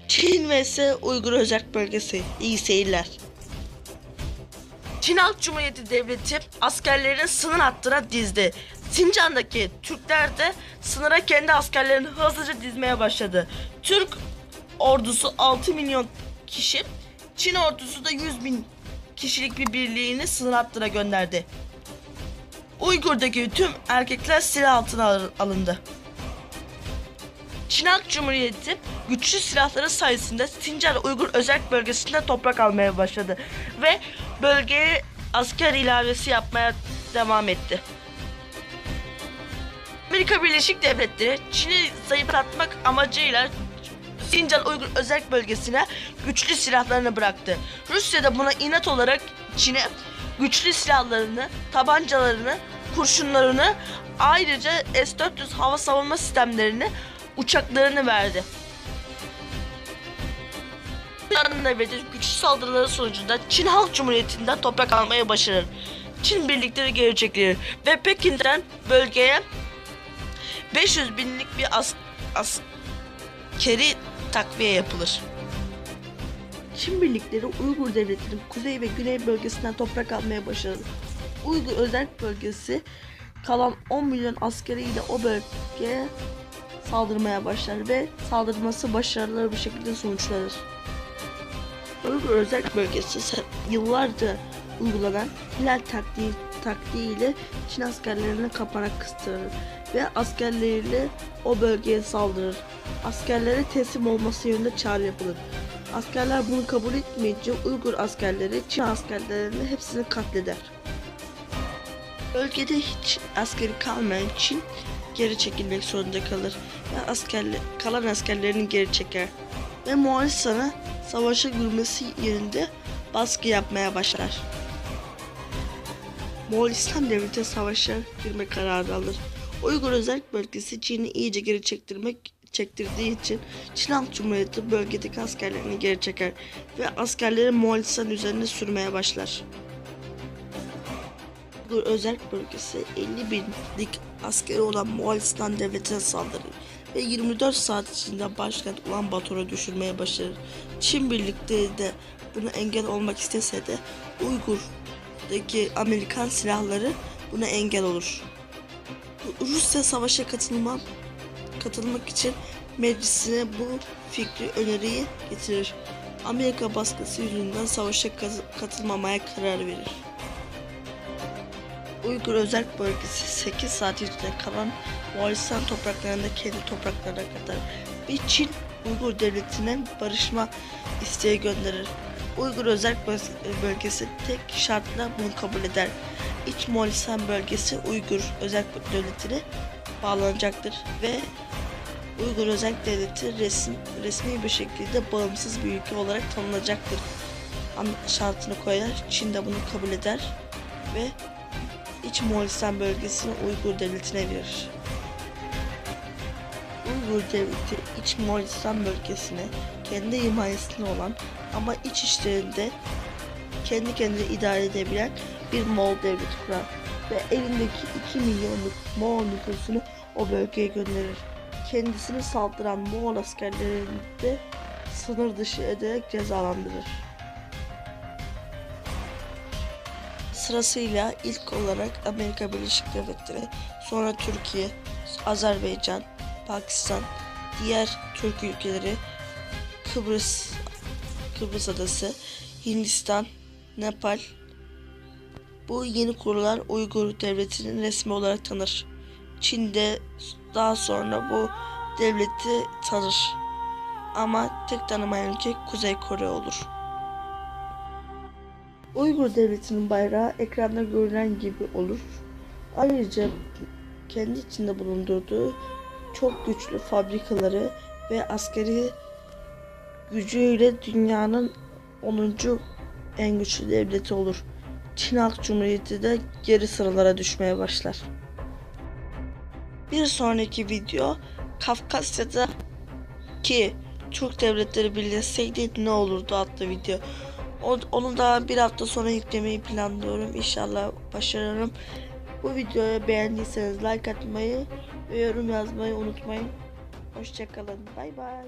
Çin vs Uygur Özerk Bölgesi. İyi seyirler. Çin Halk Cumhuriyeti Devleti askerlerini sınır hattına dizdi. Sincan'daki Türkler de sınıra kendi askerlerini hızlıca dizmeye başladı. Türk ordusu 6 milyon kişi, Çin ordusu da 100 bin kişilik bir birliğini sınır hattına gönderdi. Uygur'daki tüm erkekler silah altına alındı. Çin Halk Cumhuriyeti güçlü silahları sayesinde Sincan Uygur Özerk Bölgesi'nde toprak almaya başladı ve bölgeye asker ilavesi yapmaya devam etti. Amerika Birleşik Devletleri Çin'i zayıflatmak amacıyla Sincan Uygur Özerk Bölgesi'ne güçlü silahlarını bıraktı. Rusya da buna inat olarak Çin'e güçlü silahlarını, tabancalarını, kurşunlarını, ayrıca S-400 hava savunma sistemlerini, uçaklarını verdi. Güçlü saldırıları sonucunda Çin Halk Cumhuriyeti'nden toprak almayı başarır. Çin birlikleri geri çekilir ve Pekin'den bölgeye 500 binlik bir askeri takviye yapılır. Çin birlikleri Uygur Devleti'nin kuzey ve güney bölgesinden toprak almaya başarır. Uygur Özerk Bölgesi kalan 10 milyon askeriyle o bölgeye saldırmaya başlar ve saldırması başarılı bir şekilde sonuçlanır. Uygur Özerk Bölgesi yıllarca uygulanan hilal taktiği ile Çin askerlerini kaparak kıstırır ve askerleriyle o bölgeye saldırır. Askerlere teslim olması yönünde çağrı yapılır. Askerler bunu kabul etmeyince Uygur askerleri Çin askerlerinin hepsini katleder. Bölgede hiç askeri kalmayan Çin geri çekilmek zorunda kalır ve kalan askerlerini geri çeker ve Moğolistan'a savaşa girmesi yerinde baskı yapmaya başlar. Moğolistan devleti savaşa girme kararı alır. Uygur Özerk Bölgesi Çin'i iyice geri çektirdiği için Çin Halk Cumhuriyeti bölgedeki askerlerini geri çeker ve askerleri Moğolistan üzerine sürmeye başlar. Uygur Özerk Bölgesi 50 binlik askeri olan Moğolistan devletine saldırır ve 24 saat içinde başkent Ulan-Bator'u düşürmeye başarır. Çin birlikleri de buna engel olmak istese de Uygur'daki Amerikan silahları buna engel olur. Rusya savaşa katılmak için meclisine bu öneriyi getirir. Amerika baskısı yüzünden savaşa katılmamaya karar verir. Uygur Özerk Bölgesi 8 saat içinde kalan Moğolistan topraklarında kendi topraklarına kadar bir Çin Uygur Devleti'ne barışma isteği gönderir. Uygur Özerk Bölgesi tek şartla bunu kabul eder. İç Moğolistan bölgesi Uygur Özerk Devleti'ne bağlanacaktır ve Uygur Özerk Devleti resmi bir şekilde bağımsız bir ülke olarak tanınacaktır. Şartını koyar. Çin de bunu kabul eder ve İç Moğolistan bölgesini Uygur Devleti'ne verir. Uygur Devleti İç Moğolistan bölgesine kendi himayesinde olan ama iç işlerinde kendi kendine idare edebilen bir Moğol devleti kurar ve elindeki 2 milyonluk Moğol nüfusunu o bölgeye gönderir. Kendisini saldıran Moğol askerlerini de sınır dışı ederek cezalandırır. Sırasıyla ilk olarak Amerika Birleşik Devletleri, sonra Türkiye, Azerbaycan, Pakistan, diğer Türk ülkeleri, Kıbrıs Adası, Hindistan, Nepal, bu yeni kurulan Uygur Devleti'nin resmi olarak tanır. Çin de daha sonra bu devleti tanır. Ama tek tanımayan ülke Kuzey Kore olur. Uygur Devleti'nin bayrağı ekranda görülen gibi olur. Ayrıca kendi içinde bulundurduğu çok güçlü fabrikaları ve askeri gücüyle dünyanın 10. en güçlü devleti olur. Çin Halk Cumhuriyeti de geri sıralara düşmeye başlar. Bir sonraki video Kafkasya'daki Türk devletleri birleşseydi ne olurdu adlı video. Onu da bir hafta sonra yüklemeyi planlıyorum. İnşallah başarırım. Bu videoyu beğendiyseniz like atmayı ve yorum yazmayı unutmayın. Hoşçakalın. Bay bay.